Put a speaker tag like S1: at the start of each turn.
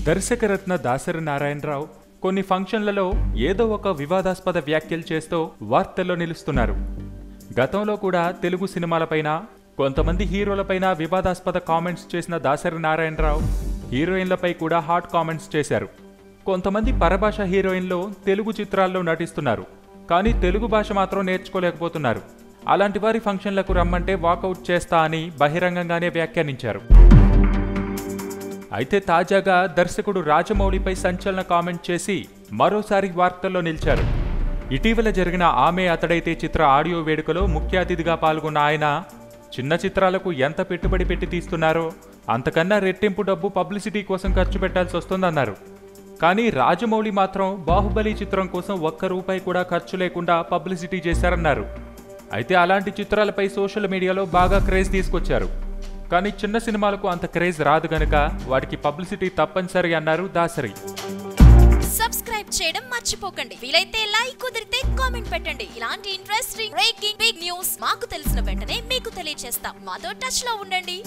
S1: దర్శకరత్న దాసరి నారాయణరావు కొన్ని ఫంక్షన్లలో ఏదో ఒక వివాదాస్పద వ్యాఖ్యలు చేస్తూ వార్తల్లో నిలుస్తున్నారు. గతంలో కూడా తెలుగు సినిమాలపైన కొంతమంది హీరోలపైన వివాదాస్పద కామెంట్స్ చేసిన దాసరి నారాయణరావు హీరోయిన్లపై కూడా హాట్ కామెంట్స్ చేశారు. కొంతమంది పరభాష హీరోయిన్లు తెలుగు చిత్రాల్లో నటిస్తున్నారు, కానీ తెలుగు భాష మాత్రం నేర్చుకోలేకపోతున్నారు. అలాంటి వారి ఫంక్షన్లకు రమ్మంటే వాకౌట్ చేస్తా అని బహిరంగంగానే వ్యాఖ్యానించారు. అయితే తాజాగా దర్శకుడు రాజమౌళిపై సంచలన కామెంట్ చేసి మరోసారి వార్తల్లో నిలిచారు. ఇటీవల జరిగిన ఆమె అతడైతే చిత్ర ఆడియో వేడుకలో ముఖ్య అతిథిగా పాల్గొన్న ఆయన చిన్న చిత్రాలకు ఎంత పెట్టుబడి పెట్టి తీస్తున్నారో అంతకన్నా రెట్టింపు డబ్బు పబ్లిసిటీ కోసం ఖర్చు పెట్టాల్సి వస్తుందన్నారు. కానీ రాజమౌళి మాత్రం బాహుబలి చిత్రం కోసం ఒక్క రూపాయి కూడా ఖర్చు లేకుండా పబ్లిసిటీ చేశారన్నారు. అయితే అలాంటి చిత్రాలపై సోషల్ మీడియాలో బాగా క్రేజ్ తీసుకొచ్చారు. కానీ చిన్న సినిమాలకు అంత క్రేజ్ రాదు గనుక వాటికి పబ్లిసిటీ తప్పనిసరి అన్నారు దాసరి.
S2: సబ్స్క్రైబ్ చేయడం మర్చిపోకండి. వీలైతే లైక్, కుదిరితే కామెంట్ పెట్టండి. ఇలాంటి ఇంట్రెస్టింగ్ బ్రేకింగ్ బిగ్ న్యూస్ మాకు తెలిసిన వెంటనే మీకు తెలియజేస్తాం. మాతో టచ్ లో ఉండండి.